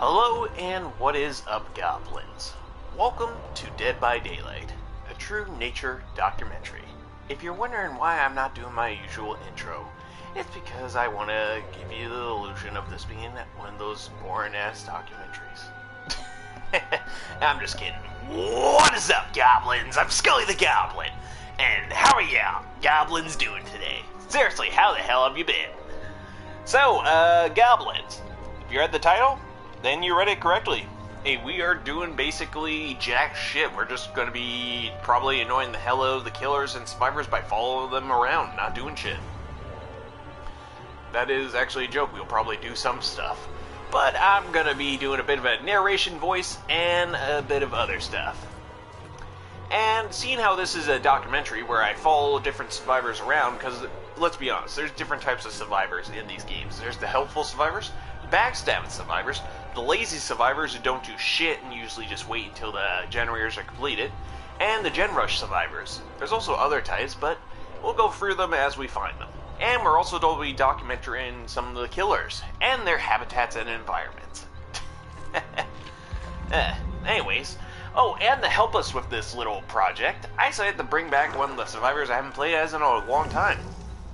Hello and what is up, goblins? Welcome to Dead by Daylight, a true nature documentary. If you're wondering why I'm not doing my usual intro, it's because I want to give you the illusion of this being one of those boring-ass documentaries. I'm just kidding. What is up, goblins? I'm Scully the Goblin, and how are y'all goblins doing today? Seriously, how the hell have you been? So, goblins, if you read the title, then you read it correctly. Hey, we are doing basically jack shit. We're just gonna be probably annoying the hell out of the killers and survivors by following them around, not doing shit. That is actually a joke. We'll probably do some stuff. But I'm gonna be doing a bit of a narration voice and a bit of other stuff. And seeing how this is a documentary where I follow different survivors around, because let's be honest, there's different types of survivors in these games. There's the helpful survivors, backstabbing survivors, the lazy survivors who don't do shit and usually just wait until the generators are completed, and the gen rush survivors. There's also other types, but we'll go through them as we find them. And we're also going to be documenting some of the killers and their habitats and environments. Anyways, oh, and to help us with this little project, I decided to bring back one of the survivors I haven't played as in a long time.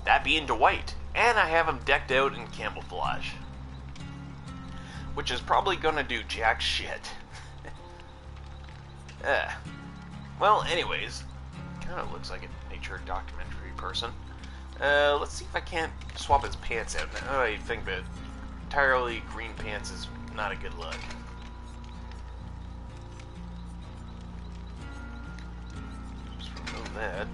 That being Dwight, and I have him decked out in camouflage. Which is probably gonna do jack shit. Well, anyways, kind of looks like a nature documentary person. Let's see if I can't swap his pants out. I think that entirely green pants is not a good look. Just remove that.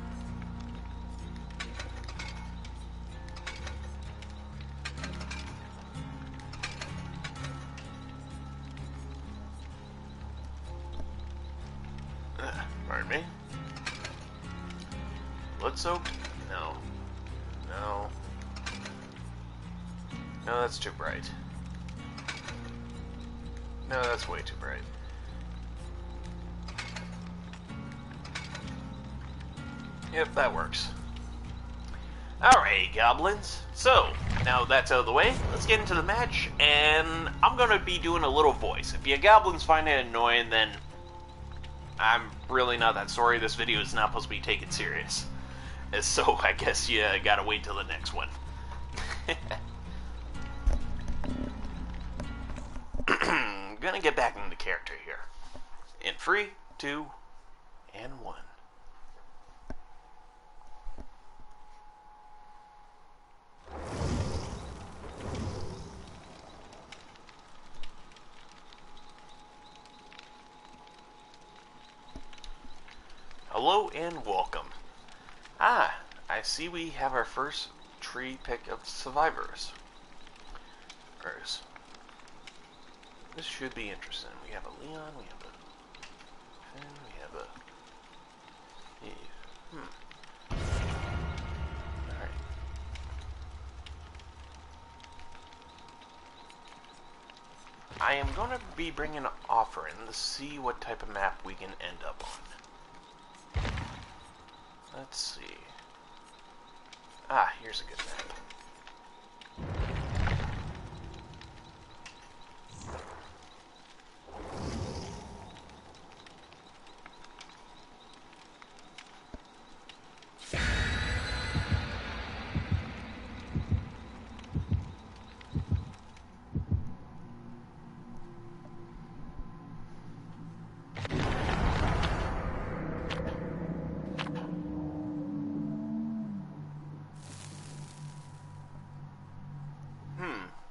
Pardon me. Blood soaked? No. No. No, that's too bright. No, that's way too bright. Yep, that works. Alright, goblins. So, now that's out of the way, let's get into the match, and I'm gonna be doing a little voice. If you goblins find it annoying, then I'm really not that sorry. This video is not supposed to be taken serious. So I guess you gotta wait till the next one. Gonna get back into character here. In 3, 2, and 1. Hello and welcome. Ah, I see we have our first tree pick of survivors. This should be interesting. We have a Leon, we have a Finn, we have a Steve. Alright. I am going to be bringing an offer in to see what type of map we can end up on. Let's see. Ah, here's a good map.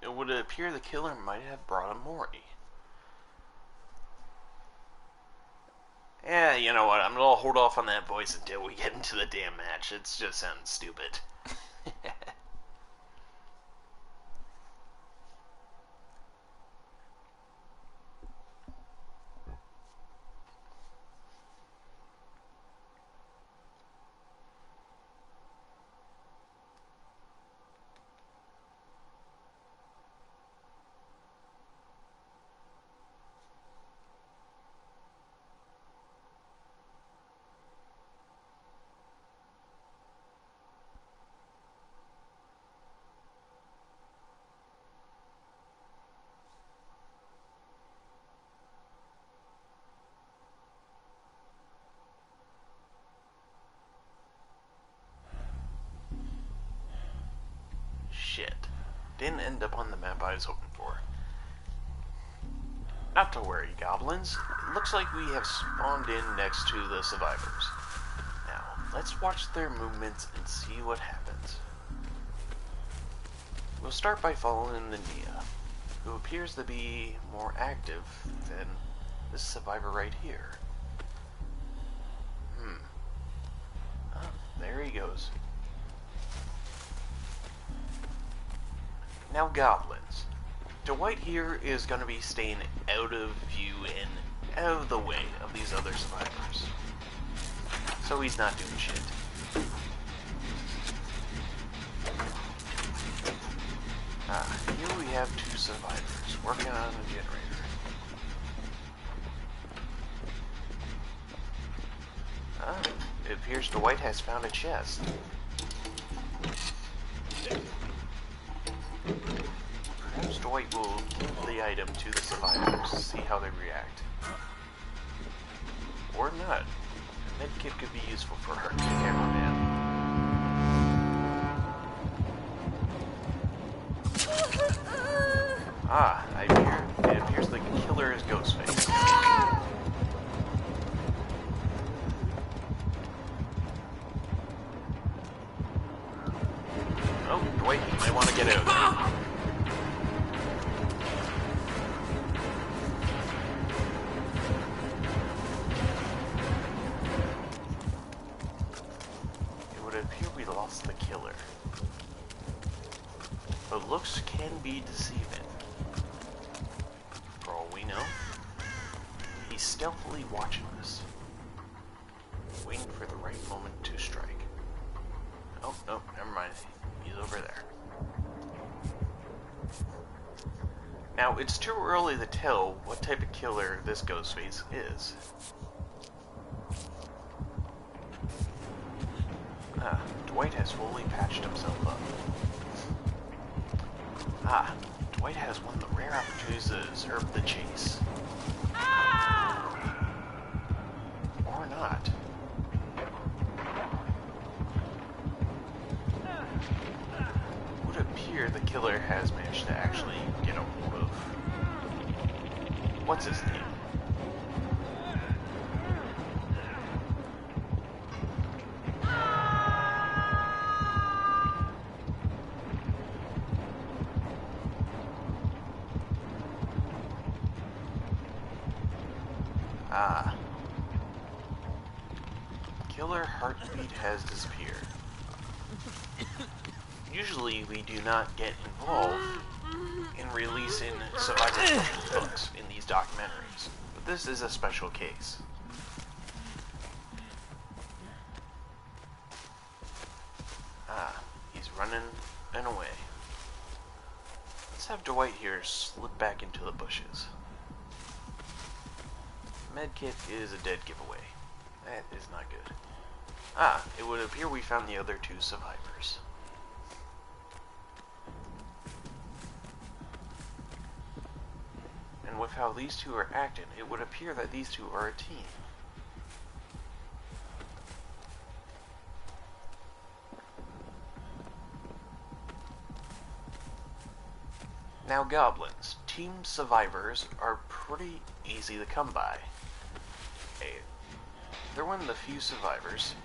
It would appear the killer might have brought a Mori. Yeah, you know what, I'm gonna hold off on that voice until we get into the damn match. It just sounds stupid. didn't end up on the map I was hoping for. Not to worry, goblins. It looks like we have spawned in next to the survivors. Now, let's watch their movements and see what happens. We'll start by following the Nia, who appears to be more active than this survivor right here. Oh, there he goes. Now goblins. Dwight here is going to be staying out of view and out of the way of these other survivors. So he's not doing shit. Here we have two survivors working on a generator. It appears Dwight has found a chest. Perhaps Dwight will give the item to the survivors to see how they react. Or not. A medkit could be useful for her cameraman. It appears the killer is Ghostface. Oh, Dwight, you might want to get out. It would appear we lost the killer. But looks can be deceiving. For all we know, he's stealthily watching us, waiting for the right moment to strike. Oh, no, never mind. He's over there. Now, it's too early to tell what type of killer this Ghostface is. Dwight has fully patched himself up. Dwight has one of the rare opportunities to observe the chase. Or not. It would appear the killer has managed to actually get a hold of... what's his name? Killer Heartbeat has disappeared. Usually we do not get involved in releasing survivor books in these documentaries, but this is a special case. He's running and away. Let's have Dwight here slip back into the bushes. Medkit is a dead giveaway. That is not good. It would appear we found the other two survivors. And with how these two are acting, it would appear that these two are a team. Now goblins, team survivors are pretty easy to come by. They're one of the few survivors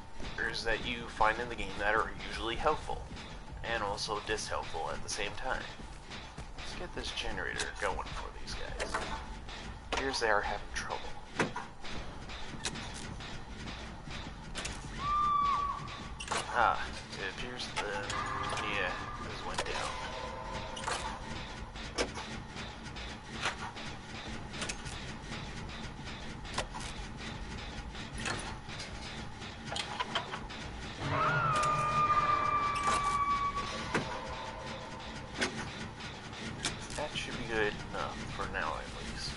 that you find in the game that are usually helpful, and also dishelpful at the same time. Let's get this generator going for these guys. It appears they are having trouble. It appears the Nia has went down. That should be good enough for now, at least.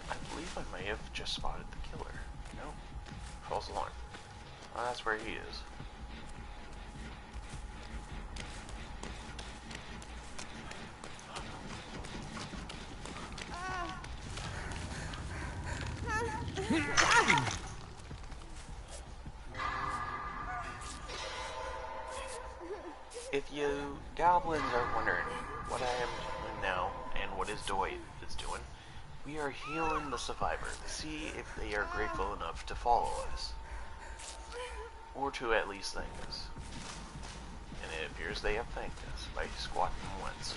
I believe I may have just spotted the killer. No, false alarm. Oh, that's where he is. If you goblins are wondering what I am doing now and what is Dwight is doing, we are healing the survivor to see if they are grateful enough to follow us. Or to at least thank us. And it appears they have thanked us by squatting once.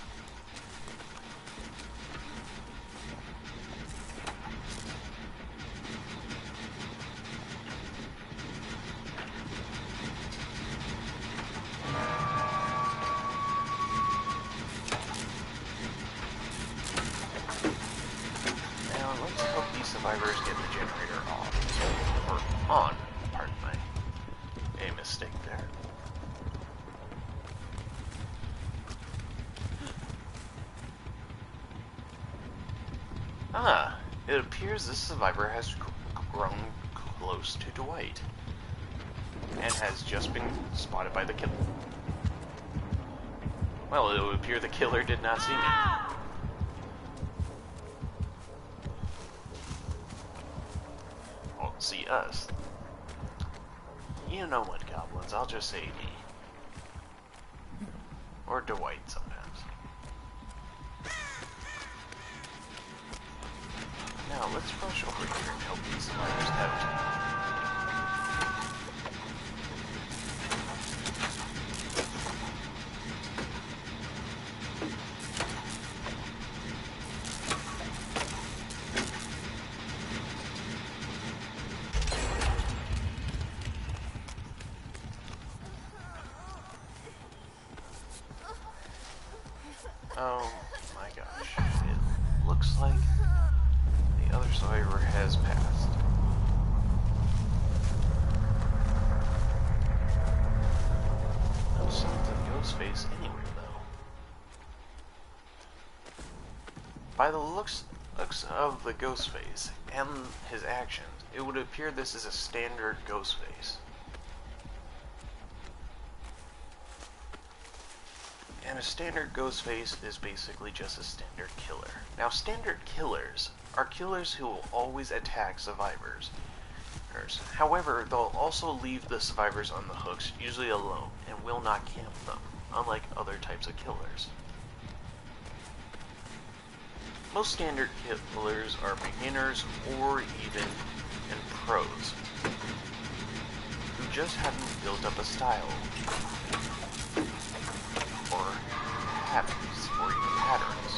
Now let's help these survivors get the generator off. Or on, pardon a mistake there. Ah, it appears this survivor has grown close to Dwight and has just been spotted by the killer. Well, it would appear the killer did not see me. Won't see us. You know what, goblins, I'll just say me. Or Dwight sometimes. Now, let's rush over here and help these survivors out. Oh my gosh, it looks like the other survivor has passed. No signs of Ghostface anywhere though. By the looks of the Ghostface and his actions, it would appear this is a standard Ghostface. And a standard Ghostface is basically just a standard killer. Now, standard killers are killers who will always attack survivors. However, they'll also leave the survivors on the hooks, usually alone, and will not camp them, unlike other types of killers. Most standard killers are beginners or even pros, who just haven't built up a style, or habits, or even patterns.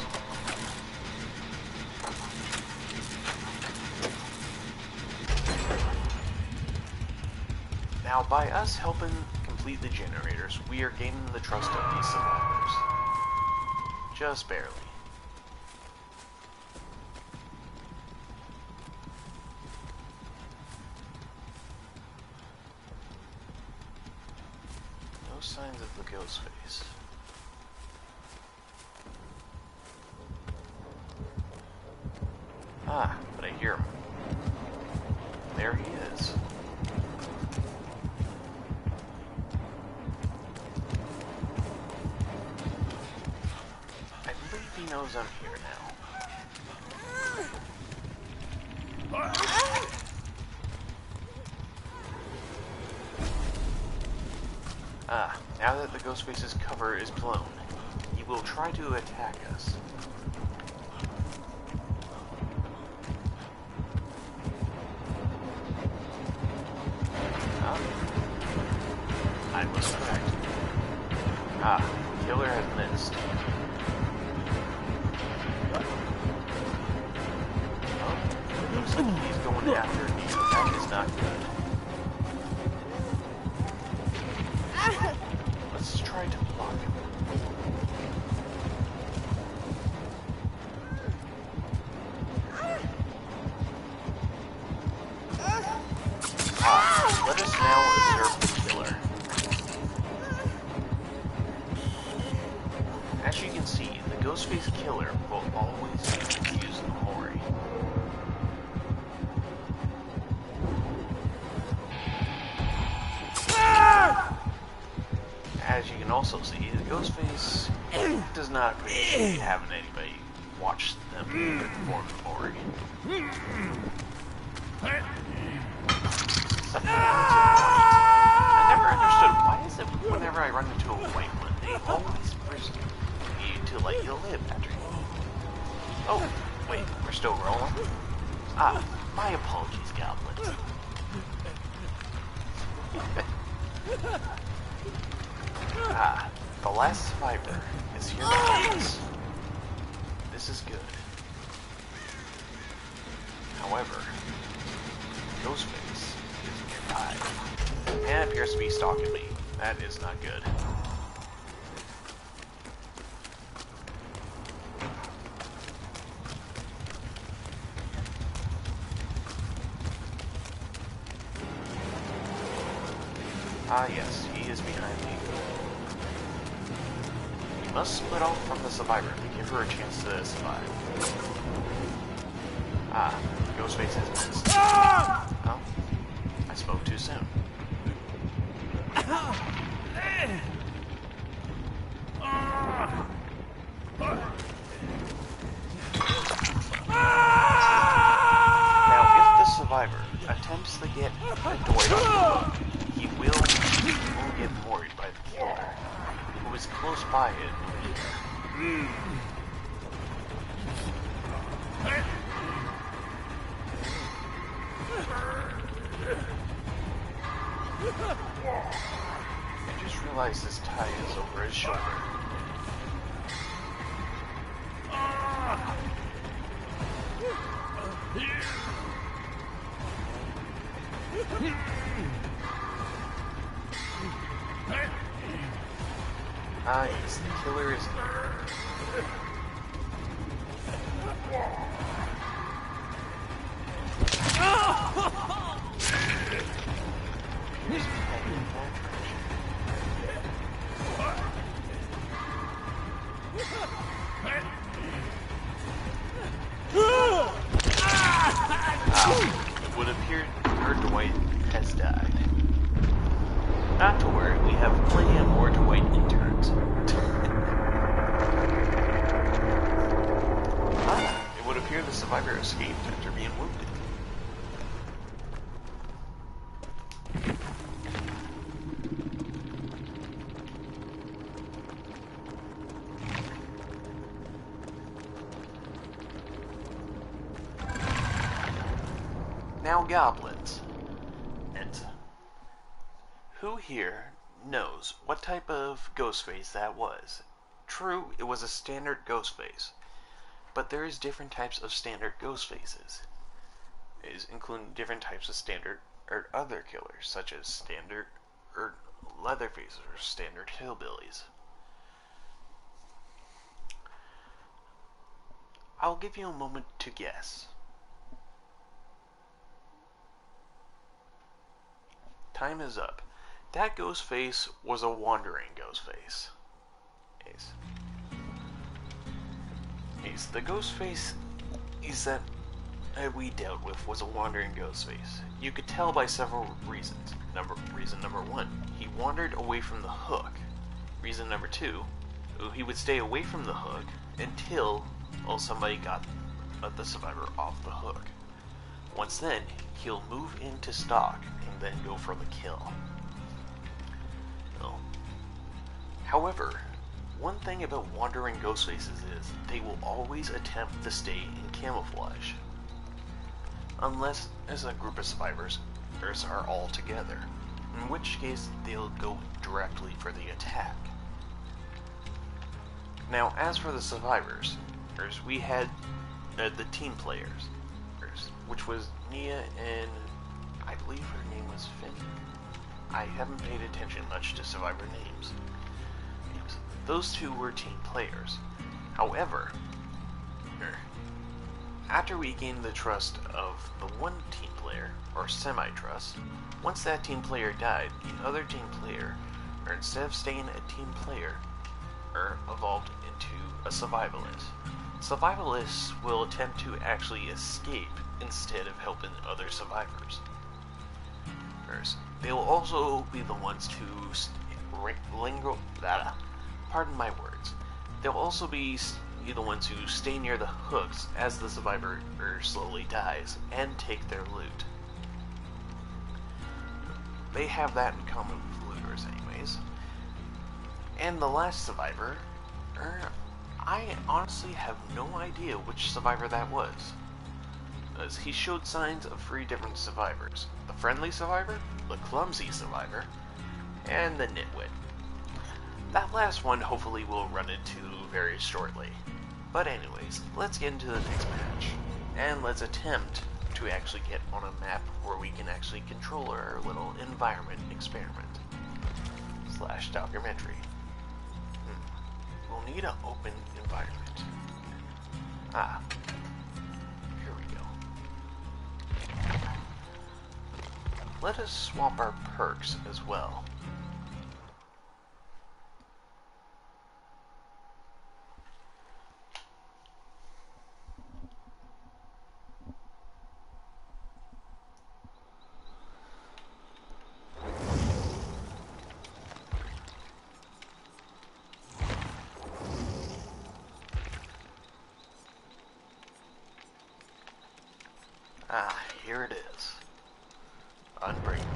Now, by us helping complete the generators, we are gaining the trust of these survivors. Just barely. No signs of the Ghostface. Ah, but I hear him. There he is. I believe he knows I'm here now. Ah, now that the Ghostface's cover is blown, he will try to attack us. I was correct. Ah, the killer has missed. Oh, it looks like he's going after me. That is not good. Let's try to block him. Ah, let us now observe the killer. As you can see, the Ghostface killer will always use Mori. As you can also see, the Ghostface does not appreciate having anybody watch them perform Mori. Something else I never understood, why is it whenever I run into a white one, they always pursue you to let you live, Patrick. Oh, wait, we're still rolling? Ah, my apologies, goblins. Ah, the last survivor is here to help us. This is good. However, Ghostface is nearby and appears to be stalking me. That is not good. Ah yes, he is behind me. We must split off from the survivor to give her a chance to survive. Ah, Ghostface has missed. Oh, I spoke too soon. Now, if the survivor attempts to get Dwight on the hook, he will get worried by the killer, who is close by it. I just realized this tie is over his shoulder. Ah, yes, the killer is here. Here's heading in that direction. It would appear our Dwight has died. Not to worry, we have plenty of more Dwight interns. It would appear the survivor escaped after being wounded. Now goblins. And who here knows what type of Ghostface that was? True, it was a standard Ghostface, but there is different types of standard Ghostfaces, including different types of standard or other killers, such as standard or Leatherface or standard hillbillies. I'll give you a moment to guess. Time is up. That Ghostface was a wandering Ghostface. Yes, the Ghostface is that we dealt with was a wandering Ghostface. You could tell by several reasons. Reason number one, he wandered away from the hook. Reason number two, he would stay away from the hook until somebody got the survivor off the hook. Once then, he'll move into stock and then go for the kill. However, one thing about wandering Ghostfaces is they will always attempt to stay in camouflage. Unless as a group of survivors are all together, in which case they'll go directly for the attack. Now, as for the survivors, we had the team players, which was Nia and I believe her name was Finn. I haven't paid attention much to survivor names. Those two were team players. However, after we gained the trust of the one team player, or semi-trust, once that team player died, the other team player, instead of staying a team player, evolved into a survivalist. Survivalists will attempt to actually escape instead of helping other survivors. They will also be the ones to pardon my words. They'll also be the ones who stay near the hooks as the survivor slowly dies and take their loot. They have that in common with looters anyways. And the last survivor, I honestly have no idea which survivor that was, as he showed signs of 3 different survivors: the friendly survivor, the clumsy survivor, and the nitwit. That last one hopefully we'll run into very shortly. But anyways, let's get into the next match, and let's attempt to actually get on a map where we can actually control our little environment experiment / documentary. We'll need an open environment. Here we go. Let us swap our perks as well. Here it is. Unbreakable.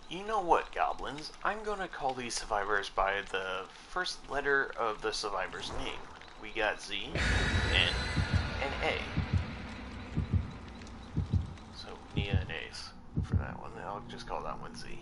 You know what, goblins? I'm gonna call these survivors by the first letter of the survivor's name. We got Z, N, and A. So, Nia and Ace for that one. I'll just call that one Z.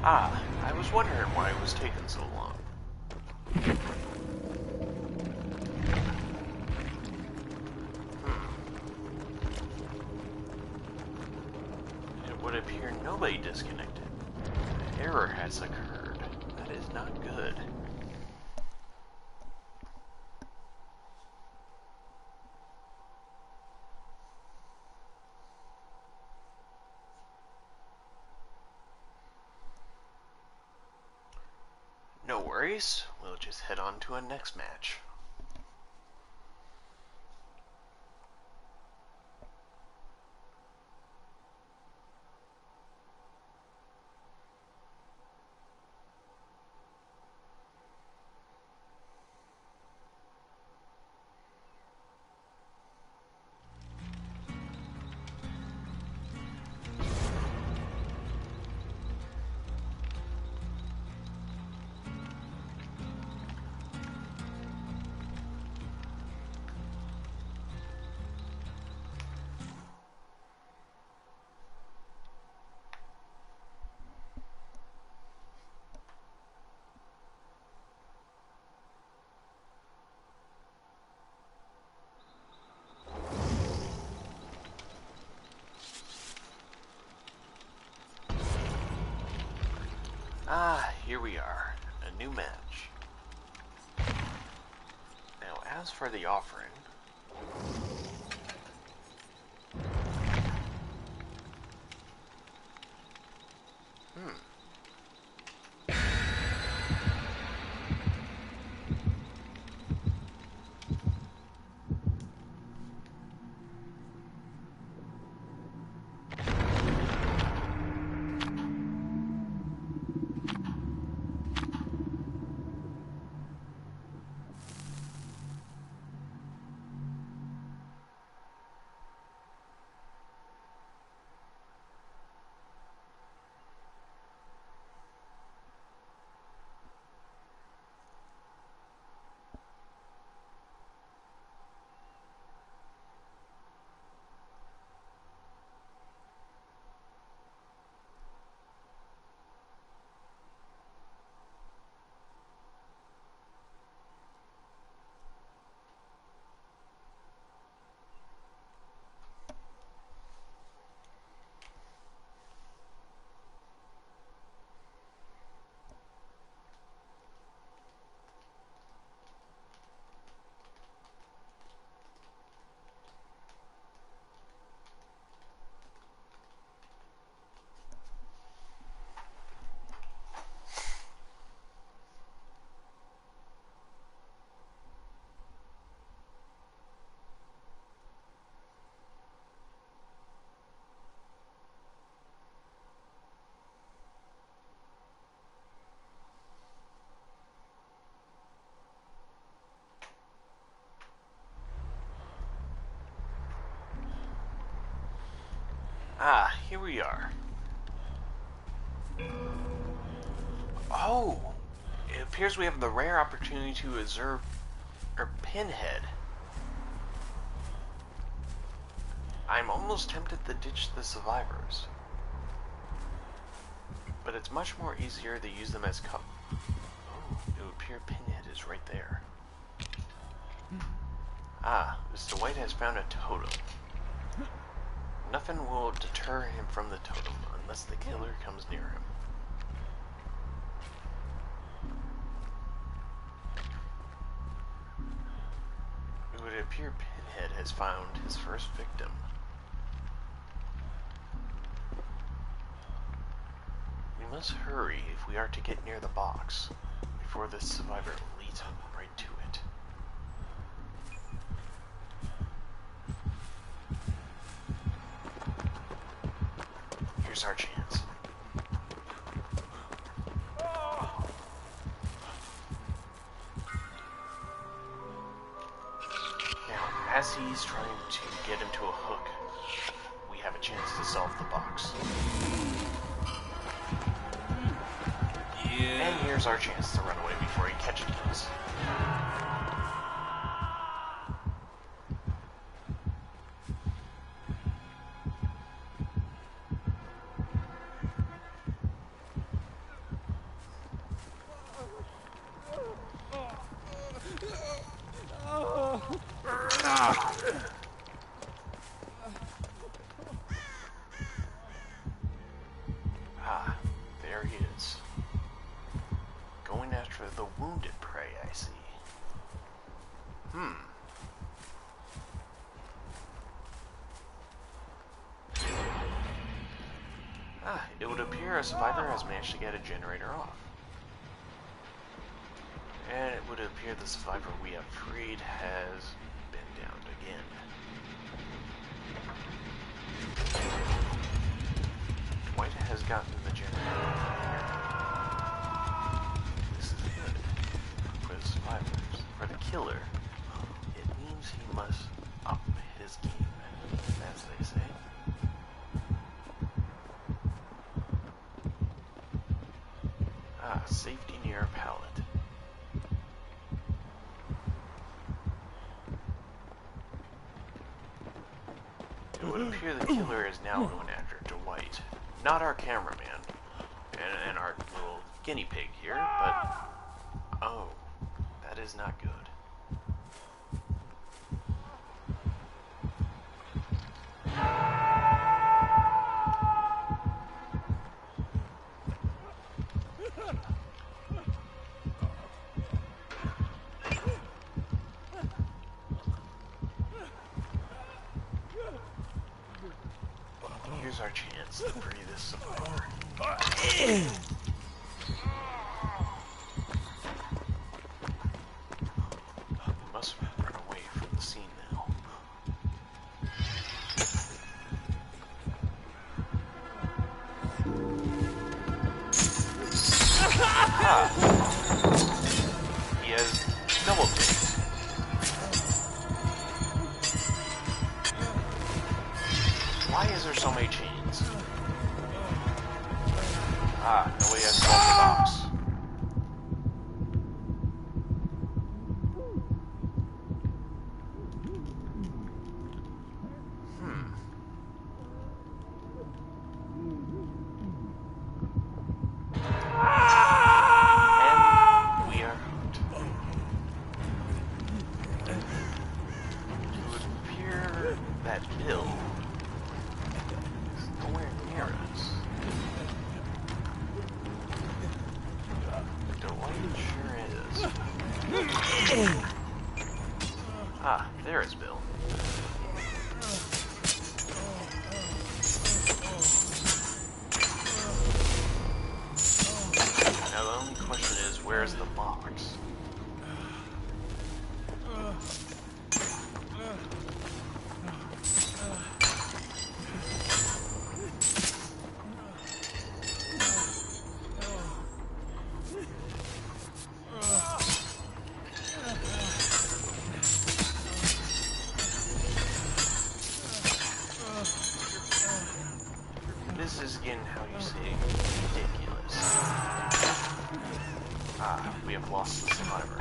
I was wondering why it was taking so long. It would appear nobody disconnected. An error has occurred. That is not good. No worries, we'll just head on to a next match. are. A new match. Now, as for the offering... Ah, here we are. Oh! It appears we have the rare opportunity to observe our Pinhead. I'm almost tempted to ditch the survivors. But it's much more easier to use them as cover. Oh, it would appear Pinhead is right there. Ah, Mr. White has found a totem. Nothing will deter him from the totem unless the killer comes near him. It would appear Pinhead has found his first victim. We must hurry if we are to get near the box before the survivor leads him right to it. Here's our chance. Now, as he's trying to get him to a hook, we have a chance to solve the box. Yeah. And here's our chance to run away before he catches us. Ah, there he is. Going after the wounded prey, I see. Ah, it would appear a survivor has managed to get a generator off. And it would appear the survivor we have freed has been downed again. White has gotten the generator. This is good for the survivors. For the killer, it means he must up his game, as they say. Ah, safety near a pallet. It would appear the killer is now going after Dwight. Not our cameraman and our little guinea pig here, but... Oh, that is not good. here's our chance to free this survivor. They must run away from the scene now. He has double chains. Why is there so many chains? Nobody has solved the box. There is Bill. Now the only question is, where's the box? This is again how you say ridiculous. We have lost the survivor.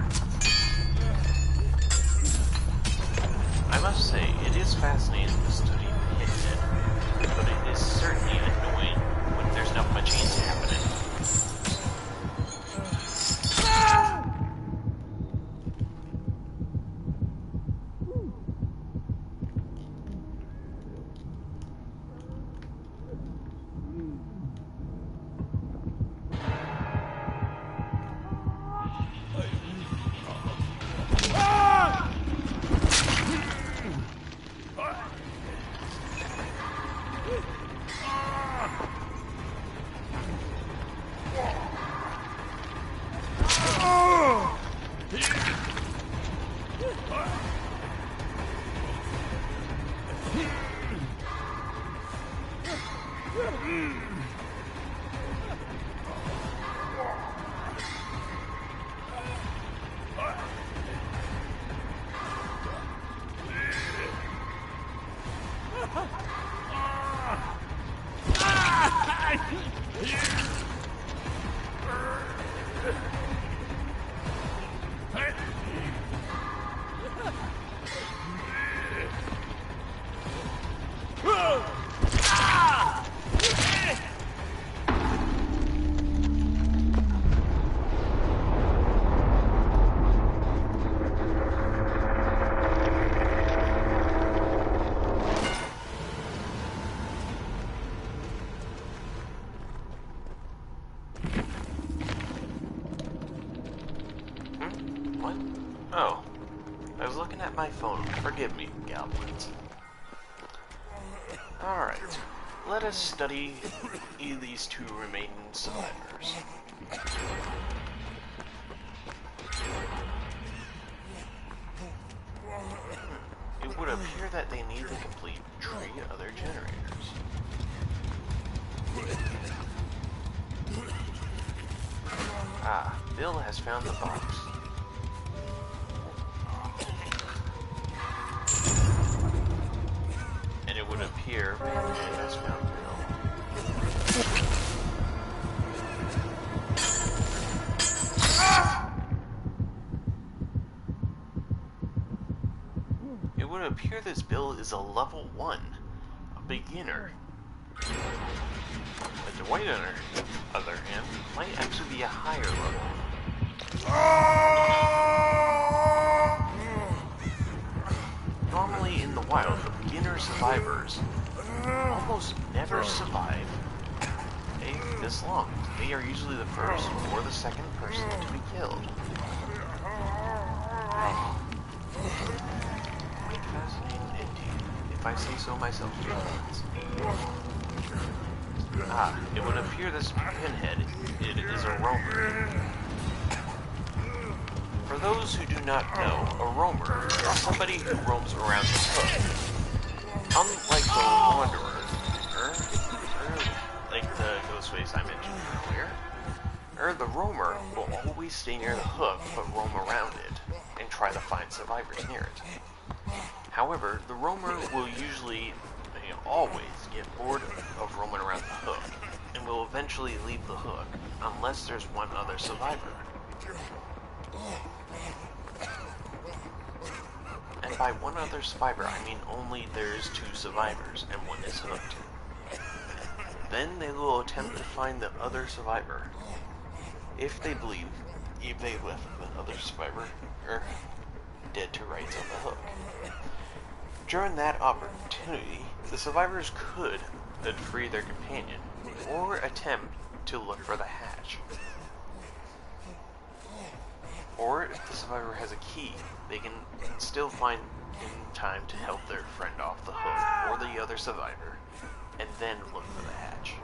I must say, it is fascinating to study Hitman, but it is certainly annoying when there's not much easy happening. What? Oh. I was looking at my phone. Forgive me, goblins. Alright. Let us study these two remaining survivors. It would appear that they need to complete 3 other generators. Bill has found the box. And it would appear Batman has found Bill. It would appear this Bill is a level 1, a beginner. But the White, on the other hand, might actually be a higher level. Normally in the wild, the beginner survivors almost never survive this long. They are usually the first or the second person to be killed. Quite fascinating indeed, if I say so myself. It would appear this pinhead, it is a roamer. For those who do not know, a roamer is somebody who roams around the hook. Unlike the wanderer, or like the Ghostface I mentioned earlier, the roamer will always stay near the hook but roam around it and try to find survivors near it. However, the roamer will usually, always get bored of roaming around the hook and will eventually leave the hook unless there's one other survivor. And by one other survivor, I mean only there's 2 survivors and one is hooked. Then they will attempt to find the other survivor if they believe they left the other survivor dead to rights on the hook. During that opportunity, the survivors could free their companion or attempt to look for the hatch. Or if the survivor has a key, they can still find in time to help their friend off the hook or the other survivor, and then look for the hatch.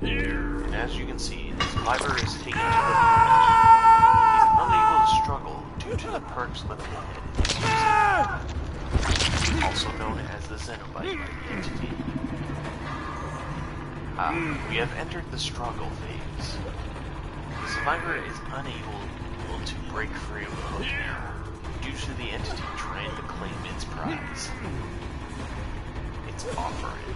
And as you can see, the survivor is taken to the hatch. He's unable to struggle due to the perks the pinhead is using, also known as the Xenobite by the entity. We have entered the struggle phase. The survivor is unable to break free of the hook due to the entity trying to claim its prize. Its offering.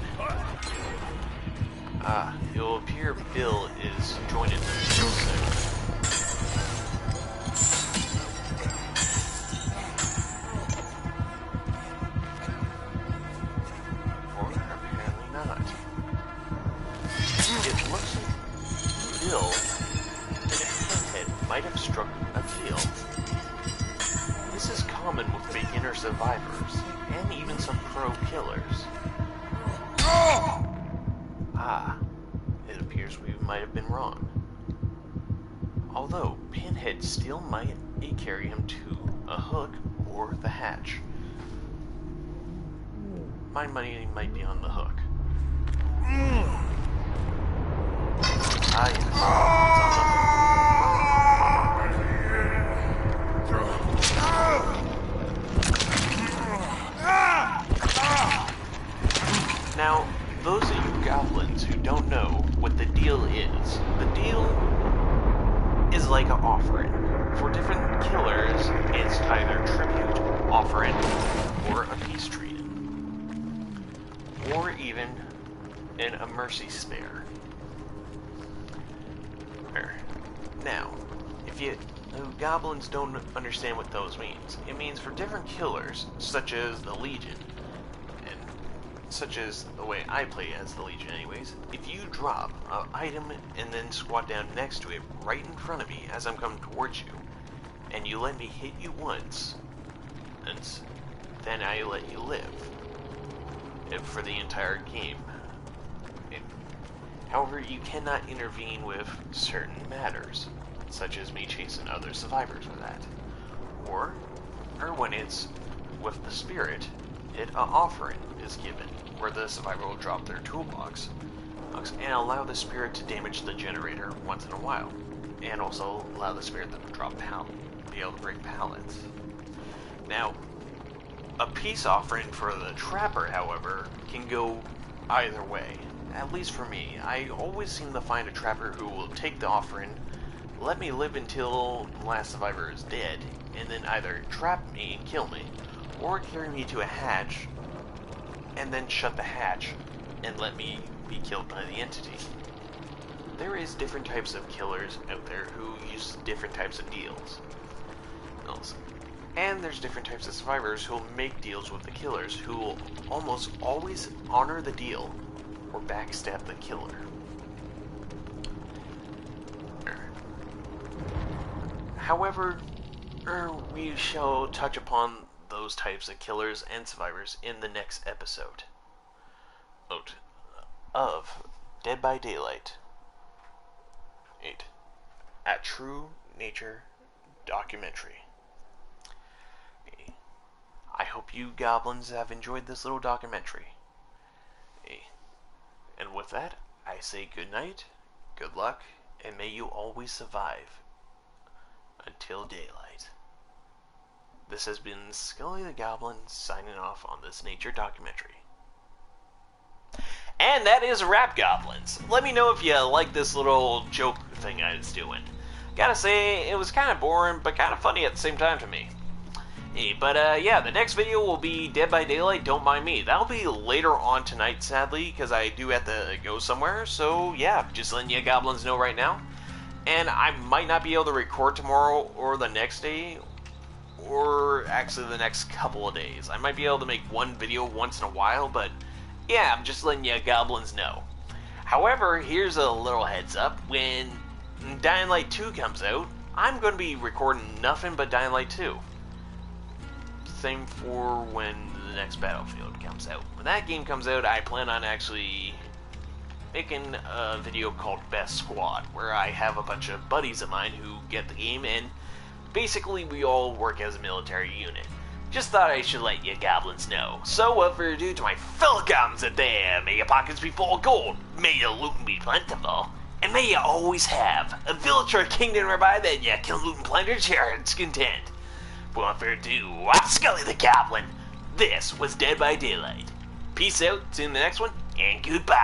It will appear Bill is joining them real soon. Or apparently not. It looks like Bill and a pinhead might have struck a deal. This is common with beginner survivors, and even some pro killers. It appears we might have been wrong. Although, Pinhead still might carry him to a hook or the hatch. My money might be on the hook. Yes. It's on the hook. Now, those of you goblins who don't know what the deal is like an offering. For different killers, it's either tribute, offering, or a peace treaty. Or even a mercy spare. Now, if you goblins don't understand what those means, it means for different killers, such as the Legion, such as the way I play as the Legion anyways, if you drop an item and then squat down next to it right in front of me as I'm coming towards you, and you let me hit you once, and then I let you live for the entire game. However, you cannot intervene with certain matters, such as me chasing other survivors with that. Or when it's with the spirit, an offering is given, where the survivor will drop their toolbox and allow the spirit to damage the generator once in a while, and also allow the spirit to drop be able to break pallets. Now, a peace offering for the trapper, however, can go either way. At least for me, I always seem to find a trapper who will take the offering, let me live until the last survivor is dead, and then either trap me and kill me, or carry me to a hatch, and then shut the hatch, and let me be killed by the entity. There is different types of killers out there who use different types of deals. And there's different types of survivors who will make deals with the killers, who will almost always honor the deal, or backstab the killer. However, we shall touch upon those types of killers and survivors in the next episode of Dead by Daylight. at True Nature Documentary. I hope you goblins have enjoyed this little documentary. And with that, I say good night, good luck, and may you always survive until daylight. This has been Scully the Goblin signing off on this nature documentary. And that is a wrap, goblins. Let me know if you like this little joke thing I was doing. Gotta say, it was kind of boring, but kind of funny at the same time to me. But yeah, the next video will be Dead by Daylight, Don't Mind Me. That'll be later on tonight, sadly, because I do have to go somewhere. So yeah, just letting you goblins know right now. And I might not be able to record tomorrow or the next day, or actually the next couple of days. I might be able to make one video once in a while, but yeah, I'm just letting you goblins know. However, here's a little heads up. When Dying Light 2 comes out, I'm going to be recording nothing but Dying Light 2. Same for when the next Battlefield comes out. When that game comes out, I plan on actually making a video called Best Squad, where I have a bunch of buddies of mine who get the game, and basically we all work as a military unit. Just thought I should let you goblins know. So without further ado, to my fellow goblins out there, may your pockets be full of gold, may your loot be plentiful, and may you always have a village or a kingdom whereby that you can loot and plunder to your heart's content. But without further ado, I'm Scully the Goblin. This was Dead by Daylight. Peace out, see you in the next one, and goodbye.